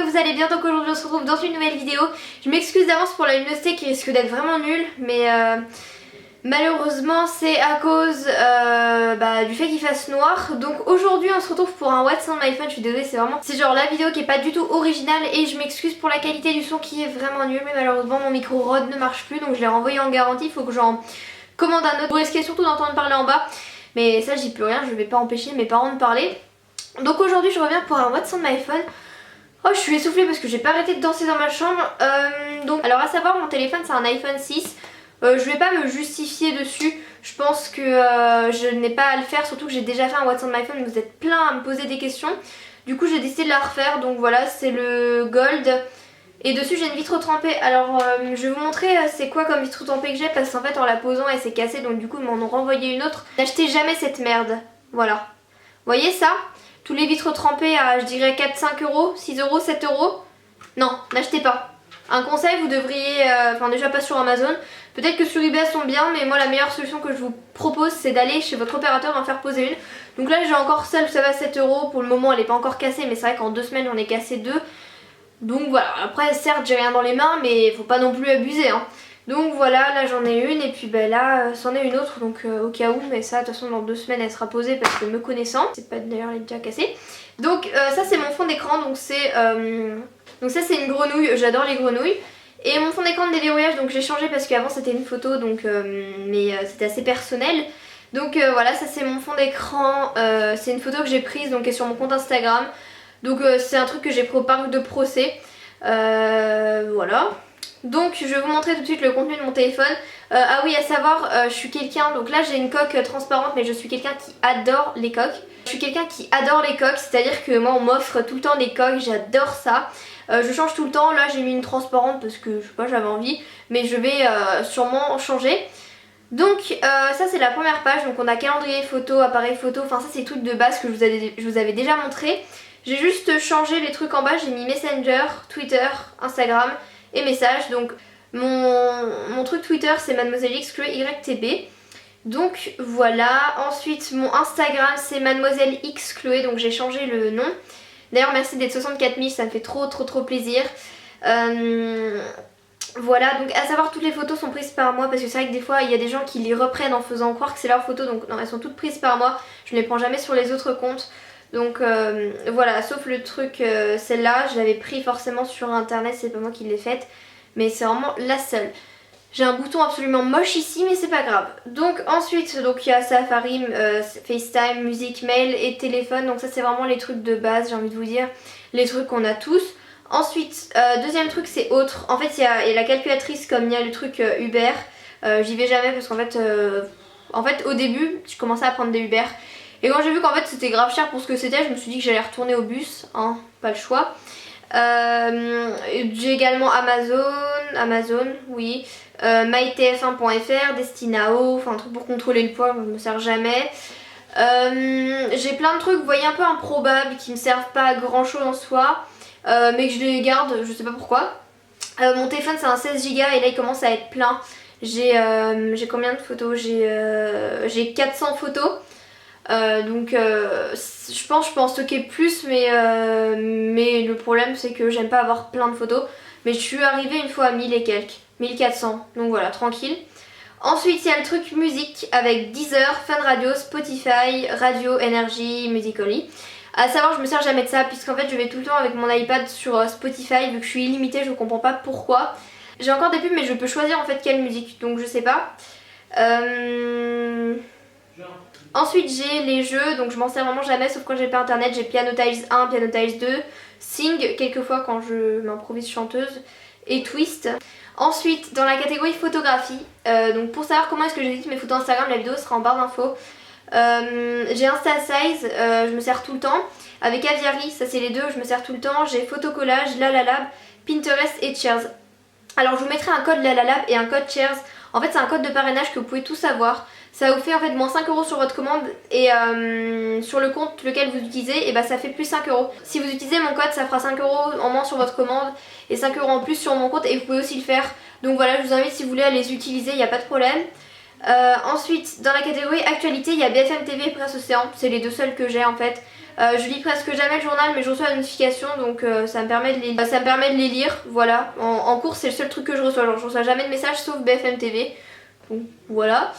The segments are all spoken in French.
vous allez bien. Donc aujourd'hui on se retrouve dans une nouvelle vidéo. Je m'excuse d'avance pour la luminosité qui risque d'être vraiment nulle, mais malheureusement c'est à cause du fait qu'il fasse noir. Donc aujourd'hui on se retrouve pour un What's on my phone. Je suis désolée, c'est genre la vidéo qui est pas du tout originale et je m'excuse pour la qualité du son qui est vraiment nulle, mais malheureusement mon micro Rode ne marche plus, donc je l'ai renvoyé en garantie. Il faut que j'en commande un autre. Vous risquez surtout d'entendre parler en bas, mais ça j'y peux rien, je vais pas empêcher mes parents de parler. Donc aujourd'hui je reviens pour un What's on my phone. Oh, je suis essoufflée parce que j'ai pas arrêté de danser dans ma chambre. Alors à savoir, mon téléphone c'est un iPhone 6. Je vais pas me justifier dessus. Je pense que je n'ai pas à le faire, surtout que j'ai déjà fait un What's on my phone. Vous êtes plein à me poser des questions. Du coup j'ai décidé de la refaire. Donc voilà, c'est le Gold. Et dessus j'ai une vitre trempée. Alors je vais vous montrer c'est quoi comme vitre trempée que j'ai, parce qu'en fait en la posant elle s'est cassée, donc du coup ils m'en ont renvoyé une autre. N'achetez jamais cette merde. Voilà. Vous voyez ça? Tous les vitres trempées à je dirais 4-5 euros, 6 euros, 7 euros. Non, n'achetez pas. Un conseil, vous devriez, déjà pas sur Amazon. Peut-être que sur eBay elles sont bien, mais moi la meilleure solution que je vous propose c'est d'aller chez votre opérateur et en faire poser une. Donc là j'ai encore celle, ça va 7 euros. Pour le moment elle n'est pas encore cassée, mais c'est vrai qu'en 2 semaines j'en ai cassé 2. Donc voilà, après certes j'ai rien dans les mains, mais faut pas non plus abuser hein. Donc voilà, là j'en ai une et puis là c'en est une autre, donc au cas où, mais ça de toute façon dans 2 semaines elle sera posée parce que me connaissant, c'est pas d'ailleurs elle est déjà cassée. Donc ça c'est mon fond d'écran, donc ça c'est une grenouille, j'adore les grenouilles. Et mon fond d'écran de déverrouillage, donc j'ai changé parce qu'avant c'était une photo, donc mais c'était assez personnel. Donc voilà, ça c'est mon fond d'écran, c'est une photo que j'ai prise donc qui est sur mon compte Instagram. Donc c'est un truc que j'ai pris au parc de Procé, voilà. Donc je vais vous montrer tout de suite le contenu de mon téléphone. Ah oui, à savoir, je suis quelqu'un, donc là j'ai une coque transparente, mais je suis quelqu'un qui adore les coques. Je suis quelqu'un qui adore les coques, c'est-à-dire que moi on m'offre tout le temps des coques, j'adore ça. Je change tout le temps, là j'ai mis une transparente parce que je sais pas, j'avais envie, mais je vais sûrement changer. Donc ça c'est la première page, donc on a calendrier photo, appareil photo, enfin ça c'est les trucs de base que je vous avais déjà montré. J'ai juste changé les trucs en bas, j'ai mis Messenger, Twitter, Instagram et messages. Donc mon truc Twitter c'est Mademoiselle X Chloé YTB. Donc voilà, ensuite mon Instagram c'est Mademoiselle X Chloé, donc j'ai changé le nom. D'ailleurs merci d'être 64 000, ça me fait trop plaisir. Voilà, donc à savoir toutes les photos sont prises par moi, parce que c'est vrai que des fois il y a des gens qui les reprennent en faisant croire que c'est leur photo, donc non, elles sont toutes prises par moi, je ne les prends jamais sur les autres comptes. Donc voilà, sauf le truc, celle-là, je l'avais pris forcément sur internet, c'est pas moi qui l'ai faite, mais c'est vraiment la seule. J'ai un bouton absolument moche ici, mais c'est pas grave. Donc ensuite, donc il y a Safari, FaceTime, musique, mail et téléphone, donc ça c'est vraiment les trucs de base, j'ai envie de vous dire, les trucs qu'on a tous. Ensuite, deuxième truc c'est autre, en fait il y a la calculatrice comme il y a le truc Uber, j'y vais jamais parce qu'en fait au début je commençais à prendre des Uber. Et quand j'ai vu qu'en fait c'était grave cher pour ce que c'était, je me suis dit que j'allais retourner au bus, hein, pas le choix. J'ai également Amazon, oui, mytf1.fr, Destinao, enfin un truc pour contrôler le poids, je me sers jamais. J'ai plein de trucs, vous voyez, un peu improbables qui me servent pas à grand chose en soi, mais que je les garde, je sais pas pourquoi. Mon téléphone c'est un 16 Go et là il commence à être plein. J'ai combien de photos? J'ai 400 photos. Je pense que je peux en stocker plus, mais le problème c'est que j'aime pas avoir plein de photos. Mais je suis arrivée une fois à 1000 et quelques, 1400, donc voilà, tranquille. Ensuite il y a le truc musique avec Deezer, Fun Radio, Spotify, Radio, Energy, Musical.ly. À savoir, je me sers jamais de ça puisqu'en fait je vais tout le temps avec mon iPad sur Spotify, vu que je suis illimitée, je comprends pas pourquoi. J'ai encore des pubs mais je peux choisir en fait quelle musique, donc je sais pas. Ensuite j'ai les jeux, donc je m'en sers vraiment jamais sauf quand j'ai pas internet. J'ai Piano Tiles 1, Piano Tiles 2, Sing quelquefois quand je m'improvise chanteuse, et Twist. Ensuite dans la catégorie photographie, donc pour savoir comment est-ce que j'édite mes photos Instagram, la vidéo sera en barre d'infos. J'ai InstaSize, je me sers tout le temps. Avec Aviary, ça c'est les deux, je me sers tout le temps. J'ai Photocollage, Lalalab, Pinterest et Cheers. Alors je vous mettrai un code Lalalab et un code Cheers. En fait c'est un code de parrainage que vous pouvez tous avoir. Ça vous fait en fait moins 5 euros sur votre commande et sur le compte lequel vous utilisez, et bah ça fait plus 5 euros. Si vous utilisez mon code, ça fera 5 euros en moins sur votre commande et 5 euros en plus sur mon compte, et vous pouvez aussi le faire. Donc voilà, je vous invite si vous voulez à les utiliser, il n'y a pas de problème. Ensuite dans la catégorie actualité, il y a BFM TV et Presse Océan, c'est les deux seuls que j'ai en fait. Je lis presque jamais le journal mais je reçois la notification donc ça me permet de les lire. Voilà, en cours c'est le seul truc que je reçois, genre je reçois jamais de messages sauf BFM TV. Donc voilà.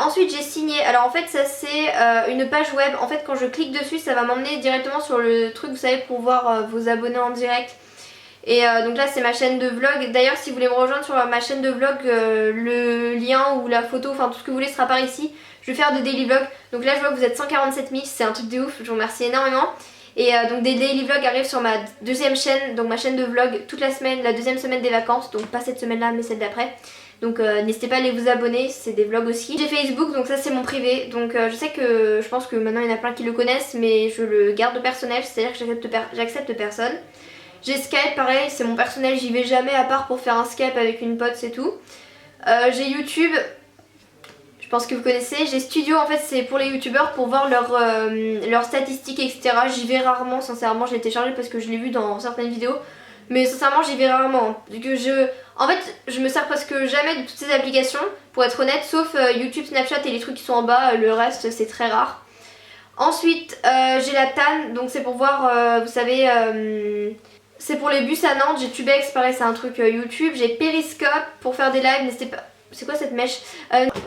Ensuite j'ai signé, alors en fait ça c'est une page web, en fait quand je clique dessus ça va m'emmener directement sur le truc vous savez pour voir vos abonnés en direct. Et donc là c'est ma chaîne de vlog, d'ailleurs si vous voulez me rejoindre sur ma chaîne de vlog, le lien ou la photo, enfin tout ce que vous voulez sera par ici. Je vais faire de daily vlog, donc là je vois que vous êtes 147 000, c'est un truc de ouf, je vous remercie énormément. Et donc des daily vlogs arrivent sur ma deuxième chaîne, donc ma chaîne de vlog toute la semaine, la deuxième semaine des vacances, donc pas cette semaine là mais celle d'après. Donc n'hésitez pas à aller vous abonner, c'est des vlogs aussi. J'ai Facebook, donc ça c'est mon privé, donc je sais que je pense que maintenant il y en a plein qui le connaissent mais je le garde personnel, c'est-à-dire que j'accepte personne. J'ai Skype, pareil, c'est mon personnel, j'y vais jamais à part pour faire un Skype avec une pote, c'est tout. J'ai YouTube, je pense que vous connaissez. J'ai Studio, en fait c'est pour les youtubeurs pour voir leurs statistiques etc. J'y vais rarement, sincèrement, je l'ai téléchargé parce que je l'ai vu dans certaines vidéos. Mais sincèrement j'y vais rarement. En fait je me sers presque jamais de toutes ces applications pour être honnête, sauf YouTube, Snapchat et les trucs qui sont en bas, le reste c'est très rare. Ensuite j'ai la TAN, donc c'est pour voir, vous savez, c'est pour les bus à Nantes. J'ai Tubex, pareil c'est un truc YouTube. J'ai Periscope pour faire des lives, n'hésitez pas... C'est quoi cette mèche?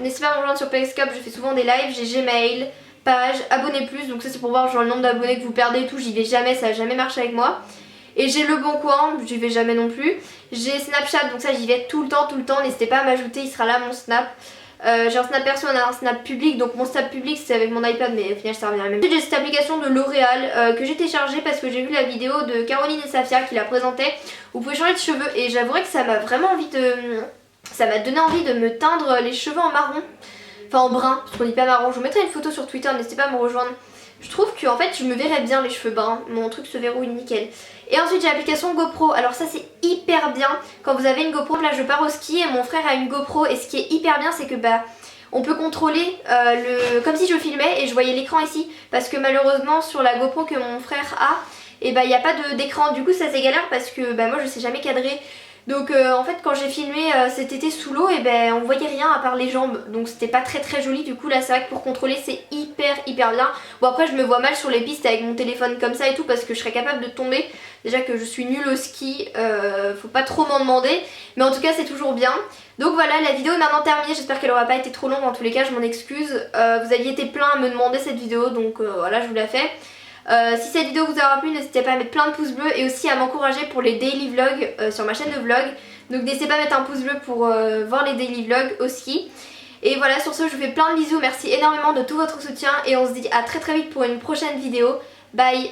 N'hésitez pas à me rejoindre sur Periscope, je fais souvent des lives. J'ai Gmail, page, abonnez plus, donc ça c'est pour voir genre le nombre d'abonnés que vous perdez et tout. J'y vais jamais, ça a jamais marché avec moi. Et j'ai Le Bon Coin, j'y vais jamais non plus. J'ai Snapchat, donc ça j'y vais tout le temps, n'hésitez pas à m'ajouter, il sera là mon Snap. J'ai un Snap perso, un Snap public, donc mon Snap public c'est avec mon iPad mais au final ça revient à la même chose. J'ai cette application de L'Oréal que j'ai téléchargée parce que j'ai vu la vidéo de Caroline et Safia qui la présentait. Vous pouvez changer de cheveux et j'avouerai que ça m'a vraiment ça m'a donné envie de me teindre les cheveux en marron. Enfin en brun, parce qu'on dit pas marron. Je vous mettrai une photo sur Twitter, n'hésitez pas à me rejoindre. Je trouve que en fait je me verrais bien les cheveux bruns, mon truc se verrouille nickel. Et ensuite j'ai l'application GoPro, alors ça c'est hyper bien quand vous avez une GoPro. Là je pars au ski et mon frère a une GoPro et ce qui est hyper bien c'est que on peut contrôler comme si je filmais et je voyais l'écran ici. Parce que malheureusement sur la GoPro que mon frère a, et il n'y a pas d'écran, du coup ça c'est galère parce que moi je sais jamais cadrer. Donc en fait quand j'ai filmé cet été sous l'eau, et on voyait rien à part les jambes, donc c'était pas très joli. Du coup là c'est vrai que pour contrôler c'est hyper bien. Bon après je me vois mal sur les pistes avec mon téléphone comme ça et tout parce que je serais capable de tomber. Déjà que je suis nulle au ski, faut pas trop m'en demander, mais en tout cas c'est toujours bien. Donc voilà, la vidéo est maintenant terminée, j'espère qu'elle aura pas été trop longue, en tous les cas je m'en excuse. Vous aviez été plein à me demander cette vidéo, donc voilà je vous la fais. Si cette vidéo vous aura plu, n'hésitez pas à mettre plein de pouces bleus et aussi à m'encourager pour les daily vlogs sur ma chaîne de vlog. Donc n'hésitez pas à mettre un pouce bleu pour voir les daily vlogs aussi. Et voilà, sur ce je vous fais plein de bisous, merci énormément de tout votre soutien et on se dit à très vite pour une prochaine vidéo. Bye!